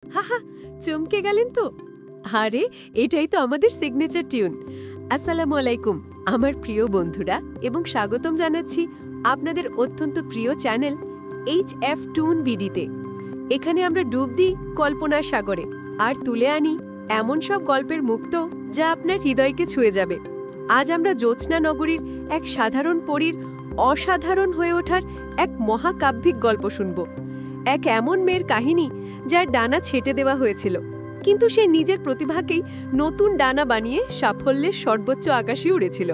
হাহা, চমকে গেলেন তো? আরে এটাই তো আমাদের সিগনেচার টিউন। আসসালামু আলাইকুম আমার প্রিয় বন্ধুরা, এবং স্বাগতম জানাচ্ছি আপনাদের অত্যন্ত প্রিয় চ্যানেল HF টুন বিডিতে। এখানে আমরা ডুব দিই কল্পনার সাগরে আর তুলে আনি এমন সব গল্পের মুক্ত যা আপনার হৃদয়কে ছুঁয়ে যাবে। আজ আমরা জ্যোৎস্না নগরীর এক সাধারণ পরীর অসাধারণ হয়ে ওঠার এক মহাকাব্যিক গল্প শুনব। এক এমন মেয়ের কাহিনী যার ডানা ছেটে দেওয়া হয়েছিল, কিন্তু সে নিজের প্রতিভাকেই নতুন ডানা বানিয়ে সাফল্যের সর্বোচ্চ আকাশে উড়েছিল।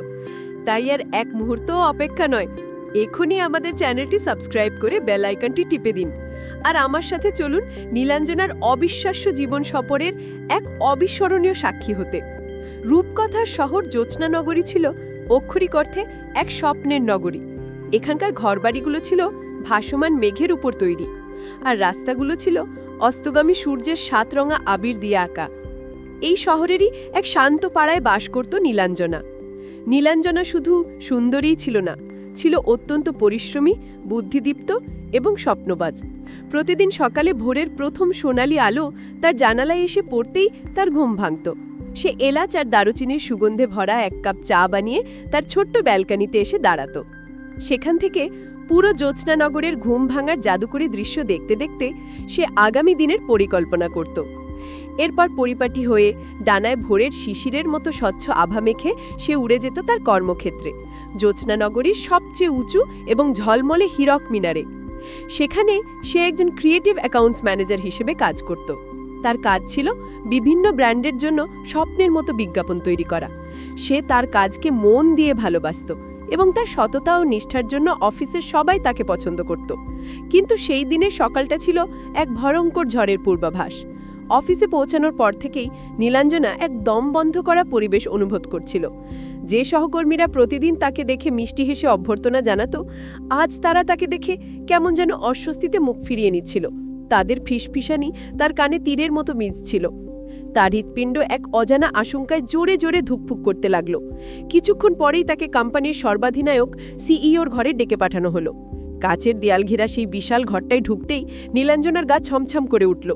তাই আর এক মুহূর্তও অপেক্ষা নয়, এখনই আমাদের চ্যানেলটি সাবস্ক্রাইব করে বেল আইকনটি টিপে দিন। আর আমার সাথে চলুন নীলাঞ্জনার অবিশ্বাস্য জীবন সফরের এক অবিস্মরণীয় সাক্ষী হতে। রূপকথার শহর জ্যোৎস্না নগরী ছিল অক্ষরিক অর্থে এক স্বপ্নের নগরী। এখানকার ঘরবাড়িগুলো ছিল ভাসমান মেঘের উপর তৈরি, আর রাস্তাগুলো ছিল অস্তগামী সূর্যের সাতরঙা আবির দিয়ে আঁকা। এই শহরেরই এক শান্ত পাড়ায় বাস করত নীলাঞ্জনা। নীলাঞ্জনা শুধু সুন্দরীই ছিল না, ছিল অত্যন্ত পরিশ্রমী, বুদ্ধিদীপ্ত এবং স্বপ্নবাজ। প্রতিদিন সকালে ভোরের প্রথম সোনালি আলো তার জানালায় এসে পড়তেই তার ঘুম ভাঙত। সে এলাচ আর দারুচিনির সুগন্ধে ভরা এক কাপ চা বানিয়ে তার ছোট্ট ব্যালকনিতে এসে দাঁড়াত। সেখান থেকে পুরো জ্যোৎস্নানগরের ঘুম ভাঙার জাদুকরী দৃশ্য দেখতে দেখতে সে আগামী দিনের পরিকল্পনা করত। এরপর পরিপাটি হয়ে ডানায় ভোরের শিশিরের মতো স্বচ্ছ আভা মেখে সে উড়ে যেত তার কর্মক্ষেত্রে, জ্যোৎস্নানগরীর সবচেয়ে উঁচু এবং ঝলমলে হীরক মিনারে। সেখানে সে একজন ক্রিয়েটিভ অ্যাকাউন্টস ম্যানেজার হিসেবে কাজ করত। তার কাজ ছিল বিভিন্ন ব্র্যান্ডের জন্য স্বপ্নের মতো বিজ্ঞাপন তৈরি করা। সে তার কাজকে মন দিয়ে ভালোবাসত এবং তার সততা ও নিষ্ঠার জন্য অফিসের সবাই তাকে পছন্দ করত। কিন্তু সেই দিনের সকালটা ছিল এক ভয়ঙ্কর ঝড়ের পূর্বাভাস। অফিসে পৌঁছানোর পর থেকেই নীলাঞ্জনা এক দম বন্ধ করা পরিবেশ অনুভব করছিল। যে সহকর্মীরা প্রতিদিন তাকে দেখে মিষ্টি হেসে অভ্যর্থনা জানাতো, আজ তারা তাকে দেখে কেমন যেন অস্বস্তিতে মুখ ফিরিয়ে নিচ্ছিল। তাদের ফিসফিসানি তার কানে তীরের মতো মিজছিল। তার হৃৎপিণ্ড এক অজানা আশঙ্কায় জোরে জোরে ধুকফুক করতে লাগল। কিছুক্ষণ পরেই তাকে কোম্পানির সর্বাধিনায়ক সিইওর ঘরে ডেকে পাঠানো হলো। কাচের দেয়াল ঘেরা সেই বিশাল ঘরটায় ঢুকতেই নীলাঞ্জনার গা ছমছম করে উঠল।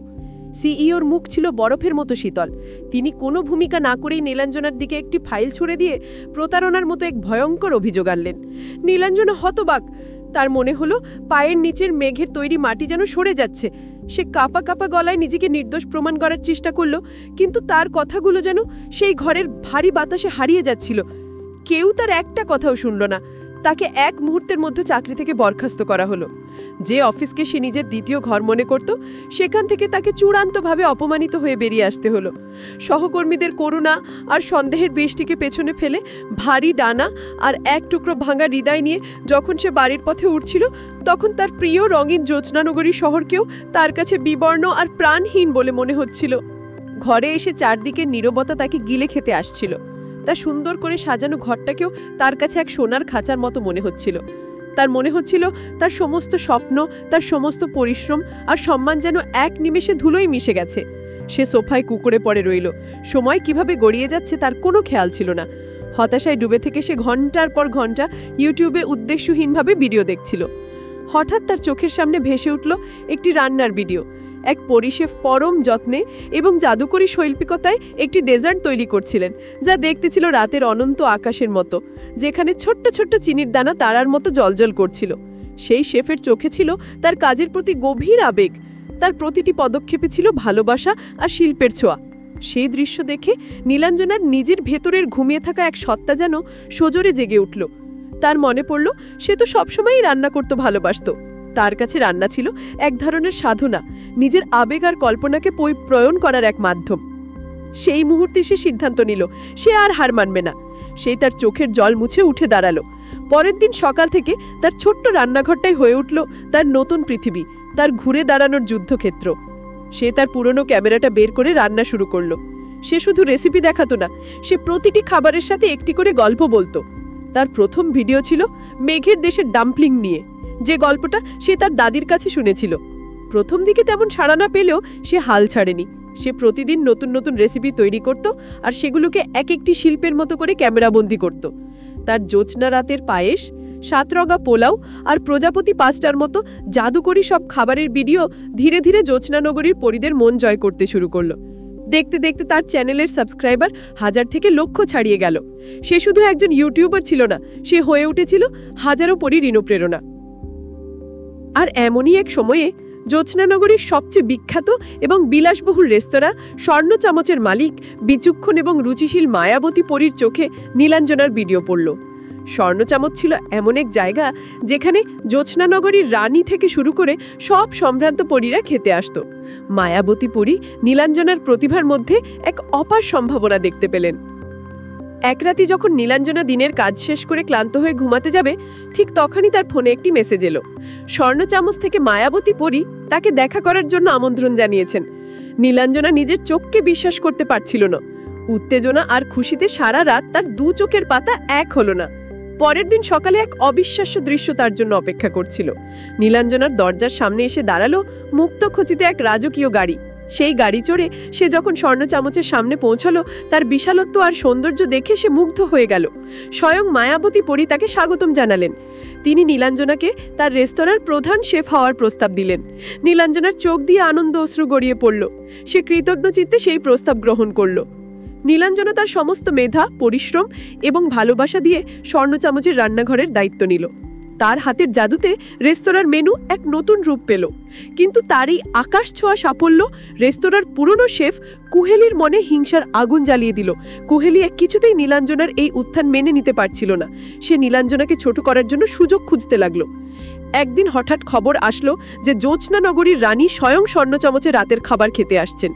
সিইওর মুখ ছিল বরফের মতো শীতল। তিনি কোনো ভূমিকা না করেই নীলাঞ্জনার দিকে একটি ফাইল ছুড়ে দিয়ে প্রতারণার মতো এক ভয়ঙ্কর অভিযোগ আনলেন। নীলাঞ্জনা হতবাক। তার মনে হলো পায়ের নিচের মেঘের তৈরি মাটি যেন সরে যাচ্ছে। সে কাঁপা কাঁপা গলায় নিজেকে নির্দোষ প্রমাণ করার চেষ্টা করল, কিন্তু তার কথাগুলো যেন সেই ঘরের ভারী বাতাসে হারিয়ে যাচ্ছিল। কেউ তার একটা কথাও শুনল না। তাকে এক মুহূর্তের মধ্যে চাকরি থেকে বরখাস্ত করা হলো। যে অফিসকে সে নিজের দ্বিতীয় ঘর মনে করত, সেখান থেকে তাকে চূড়ান্তভাবে অপমানিত হয়ে বেরিয়ে আসতে হলো। সহকর্মীদের করুণা আর সন্দেহের বৃষ্টিকে পেছনে ফেলে ভারী ডানা আর এক টুকরো ভাঙা হৃদয় নিয়ে যখন সে বাড়ির পথে উঠছিল, তখন তার প্রিয় রঙিন জ্যোৎস্নানগরী শহরকেও তার কাছে বিবর্ণ আর প্রাণহীন বলে মনে হচ্ছিল। ঘরে এসে চারদিকের নীরবতা তাকে গিলে খেতে আসছিল। তার সুন্দর করে সাজানো ঘরটাকেও তার কাছে এক সোনার খাঁচার মতো মনে হচ্ছিল। তার মনে হচ্ছিল তার সমস্ত স্বপ্ন, তার সমস্ত পরিশ্রম আর সম্মান যেন এক নিমেষে ধুলোয় মিশে গেছে। সে সোফায় কুকুরে পড়ে রইল। সময় কিভাবে গড়িয়ে যাচ্ছে তার কোনো খেয়াল ছিল না। হতাশায় ডুবে থেকে সে ঘন্টার পর ঘন্টা ইউটিউবে উদ্দেশ্যহীনভাবে ভিডিও দেখছিল। হঠাৎ তার চোখের সামনে ভেসে উঠল একটি রান্নার ভিডিও। এক পরিশেফ পরম যত্নে এবং জাদুকরী শৈল্পিকতায় একটি ডেজার্ট তৈরি করছিলেন, যা দেখতে ছিল রাতের অনন্ত আকাশের মতো, যেখানে ছোট্ট ছোট্ট চিনির দানা তারার মতো জ্বলজ্বল করছিল। সেই শেফের চোখে ছিল তার কাজের প্রতি গভীর আবেগ। তার প্রতিটি পদক্ষেপে ছিল ভালোবাসা আর শিল্পের ছোঁয়া। সেই দৃশ্য দেখে নীলাঞ্জনার নিজের ভেতরের ঘুমিয়ে থাকা এক সত্তা যেন সজোরে জেগে উঠল। তার মনে পড়ল সে তো সবসময়ই রান্না করতে ভালোবাসত। তার কাছে রান্না ছিল এক ধরনের সাধনা, নিজের আবেগ আর কল্পনাকে প্রয়ণ করার এক মাধ্যম। সেই মুহূর্তে সে সিদ্ধান্ত নিল সে আর হার মানবে না। সেই তার চোখের জল মুছে উঠে দাঁড়ালো। পরের দিন সকাল থেকে তার ছোট্ট রান্নাঘরটাই হয়ে উঠল তার নতুন পৃথিবী, তার ঘুরে দাঁড়ানোর যুদ্ধক্ষেত্র। সে তার পুরনো ক্যামেরাটা বের করে রান্না শুরু করলো। সে শুধু রেসিপি দেখাতো না, সে প্রতিটি খাবারের সাথে একটি করে গল্প বলতো। তার প্রথম ভিডিও ছিল মেঘের দেশের ডাম্পলিং নিয়ে, যে গল্পটা সে তার দাদির কাছে শুনেছিল। প্রথম দিকে তেমন সাড়া না পেলেও সে হাল ছাড়েনি। সে প্রতিদিন নতুন নতুন রেসিপি তৈরি করত আর সেগুলোকে এক একটি শিল্পের মতো করে ক্যামেরাবন্দি করত। তার জ্যোৎস্না রাতের পায়েস, সাতরঙা পোলাও আর প্রজাপতি পাস্তার মতো জাদুকরী সব খাবারের ভিডিও ধীরে ধীরে জ্যোৎস্নানগরীর পরিদের মন জয় করতে শুরু করলো। দেখতে দেখতে তার চ্যানেলের সাবস্ক্রাইবার 1000 থেকে লক্ষ ছাড়িয়ে গেল। সে শুধু একজন ইউটিউবার ছিল না, সে হয়ে উঠেছিল হাজারো পরীর অনুপ্রেরণা। আর এমনই এক সময়ে জ্যোৎস্নানগরীর সবচেয়ে বিখ্যাত এবং বিলাসবহুল রেস্তোরাঁ স্বর্ণ চামচের মালিক বিচক্ষণ এবং রুচিশীল মায়াবতী পরীর চোখে নীলাঞ্জনার ভিডিও পড়ল। স্বর্ণ চামচ ছিল এমন এক জায়গা যেখানে জ্যোৎস্নানগরীর রানী থেকে শুরু করে সব সম্ভ্রান্ত পরীরা খেতে আসত। মায়াবতী পরী নীলাঞ্জনার প্রতিভার মধ্যে এক অপার সম্ভাবনা দেখতে পেলেন। এক রাতে যখন নীলাঞ্জনা দিনের কাজ শেষ করে ক্লান্ত হয়ে ঘুমাতে যাবে, ঠিক তখনই তার ফোনে একটি মেসেজ এলো। স্বর্ণ চামচ থেকে মায়াবতী পরী তাকে দেখা করার জন্য আমন্ত্রণ জানিয়েছেন। নীলাঞ্জনা নিজের চোখকে বিশ্বাস করতে পারছিল না। উত্তেজনা আর খুশিতে সারা রাত তার দু চোখের পাতা এক হলো না। পরের দিন সকালে এক অবিশ্বাস্য দৃশ্য তার জন্য অপেক্ষা করছিল। নীলাঞ্জনার দরজার সামনে এসে দাঁড়ালো মুক্তখচিত এক রাজকীয় গাড়ি। সেই গাড়ি চড়ে সে যখন স্বর্ণ চামচের সামনে পৌঁছালো, তার বিশালত্ব আর সৌন্দর্য দেখে সে মুগ্ধ হয়ে গেল। স্বয়ং মায়াবতী পরী তাকে স্বাগতম জানালেন। তিনি নীলাঞ্জনাকে তার রেস্তোরাঁর প্রধান শেফ হওয়ার প্রস্তাব দিলেন। নীলাঞ্জনার চোখ দিয়ে আনন্দ অশ্রু গড়িয়ে পড়ল। সে কৃতজ্ঞ চিত্তে সেই প্রস্তাব গ্রহণ করল। নীলাঞ্জনা তার সমস্ত মেধা, পরিশ্রম এবং ভালোবাসা দিয়ে স্বর্ণ চামচের রান্নাঘরের দায়িত্ব নিল। তার হাতের জাদুতে রেস্তোরাঁর মেনু এক নতুন রূপ পেল। কিন্তু তার এই আকাশ ছোঁয়া সাফল্য রেস্তোরাঁর পুরনো শেফ কুহেলির মনে হিংসার আগুন জ্বালিয়ে দিল। কুহেলি কিছুতেই নীলাঞ্জনার এই উত্থান মেনে নিতে পারছিল না। সে নীলাঞ্জনাকে ছোট করার জন্য সুযোগ খুঁজতে লাগলো। একদিন হঠাৎ খবর আসলো যে জ্যোৎস্নানগরীর রানী স্বয়ং স্বর্ণ চামচে রাতের খাবার খেতে আসছেন।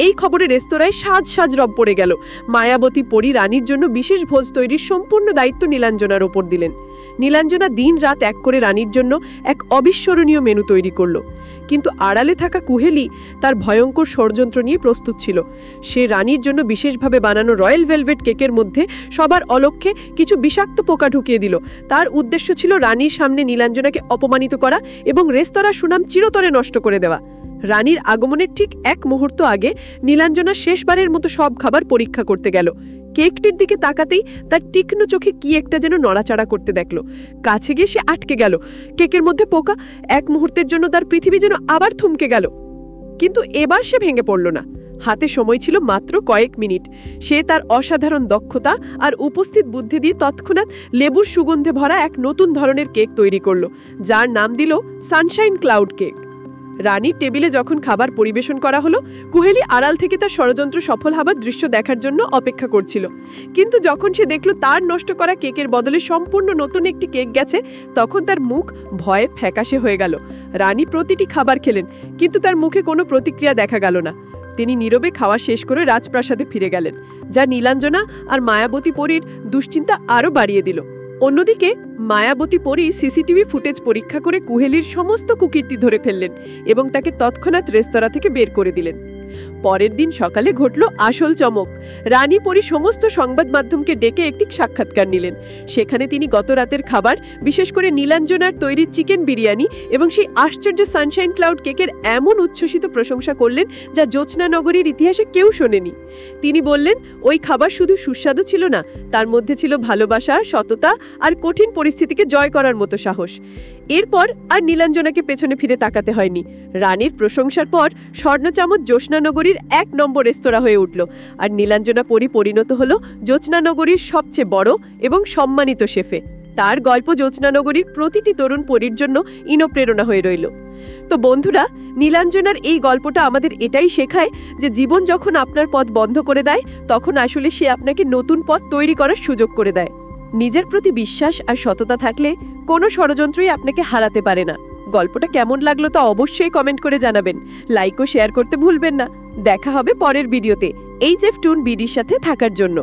এই খবরে রেস্তোরাঁয় সাজ রব পড়ে গেল। মায়াবতী পরী রানীর জন্য বিশেষ ভোজ তৈরির সম্পূর্ণ দায়িত্ব নীলাঞ্জনার ওপর দিলেন। নীলাঞ্জনা দিন রাত এক করে রানীর জন্য এক অবিস্মরণীয় মেনু তৈরি করল। কিন্তু আড়ালে থাকা কুহেলি তার ভয়ঙ্কর ষড়যন্ত্র নিয়ে প্রস্তুত ছিল। সে রানীর জন্য বিশেষভাবে বানানো রয়্যাল ভেলভেট কেকের মধ্যে সবার অলক্ষ্যে কিছু বিষাক্ত পোকা ঢুকিয়ে দিল। তার উদ্দেশ্য ছিল রানীর সামনে নীলাঞ্জনাকে অপমানিত করা এবং রেস্তোরাঁর সুনাম চিরতরে নষ্ট করে দেওয়া। রানীর আগমনের ঠিক এক মুহূর্ত আগে নীলাঞ্জনা শেষবারের মতো সব খাবার পরীক্ষা করতে গেল। কেকটির দিকে তাকাতেই তার তীক্ষ্ণ চোখে কি একটা যেন নড়াচড়া করতে দেখলো। কাছে গিয়ে সে আটকে গেল। কেকের মধ্যে পোকা। এক মুহূর্তের জন্য তার পৃথিবী যেন আবার থমকে গেল। কিন্তু এবার সে ভেঙে পড়ল না। হাতে সময় ছিল মাত্র কয়েক মিনিট। সে তার অসাধারণ দক্ষতা আর উপস্থিত বুদ্ধি দিয়ে তৎক্ষণাৎ লেবুর সুগন্ধে ভরা এক নতুন ধরনের কেক তৈরি করল, যার নাম দিল সানশাইন ক্লাউড কেক। রানীর টেবিলে যখন খাবার পরিবেশন করা হলো, কুহেলি আড়াল থেকে তার ষড়যন্ত্র সফল হবার দৃশ্য দেখার জন্য অপেক্ষা করছিল। কিন্তু যখন সে দেখল তার নষ্ট করা কেকের বদলে সম্পূর্ণ নতুন একটি কেক গেছে, তখন তার মুখ ভয়ে ফ্যাকাশে হয়ে গেল। রানী প্রতিটি খাবার খেলেন, কিন্তু তার মুখে কোনো প্রতিক্রিয়া দেখা গেল না। তিনি নীরবে খাওয়া শেষ করে রাজপ্রাসাদে ফিরে গেলেন, যা নীলাঞ্জনা আর মায়াবতী পরীর দুশ্চিন্তা আরও বাড়িয়ে দিল। অন্যদিকে মায়াবতী পরী সিসিটিভি ফুটেজ পরীক্ষা করে কুহেলির সমস্ত কুকীর্তি ধরে ফেললেন এবং তাকে তৎক্ষণাৎ রেস্তোরাঁ থেকে বের করে দিলেন। পরের দিন সকালে ঘটল আসল চমক। রানী পরী সমস্ত সংবাদ মাধ্যমকে ডেকে একটি সাক্ষাৎকার নিলেন। সেখানে তিনি গত রাতের খাবার, বিশেষ করে নীলাঞ্জনার তৈরি চিকেন বিরিয়ানি এবং সেই আশ্চর্য সানশাইন ক্লাউড কেকের এমন উচ্ছ্বসিত প্রশংসা করলেন যা জ্যোৎস্নানগরীর ইতিহাসে কেউ শোনেনি। তিনি বললেন, ওই খাবার শুধু সুস্বাদু ছিল না, তার মধ্যে ছিল ভালোবাসা, সততা আর কঠিন পরিস্থিতিকে জয় করার মতো সাহস। এরপর আর নীলাঞ্জনাকে পেছনে ফিরে তাকাতে হয়নি। রানীর প্রশংসার পর স্বর্ণ চামচ জ্যোৎস্নানগরীর 1 নম্বর রেস্তোরাঁ হয়ে উঠল, আর নীলাঞ্জনা পরী পরিণত হল জ্যোৎস্নানগরীর সবচেয়ে বড় এবং সম্মানিত শেফে। তার গল্প জ্যোৎস্নানগরীর প্রতিটি তরুণ পরীর জন্য অনুপ্রেরণা হয়ে রইল। তো বন্ধুরা, নীলাঞ্জনার এই গল্পটা আমাদের এটাই শেখায় যে জীবন যখন আপনার পথ বন্ধ করে দেয়, তখন আসলে সে আপনাকে নতুন পথ তৈরি করার সুযোগ করে দেয়। নিজের প্রতি বিশ্বাস আর সততা থাকলে কোনো ষড়যন্ত্রই আপনাকে হারাতে পারে না। গল্পটা কেমন লাগলো তা অবশ্যই কমেন্ট করে জানাবেন। লাইক ও শেয়ার করতে ভুলবেন না। দেখা হবে পরের ভিডিওতে। HF টুন বিডির সাথে থাকার জন্য।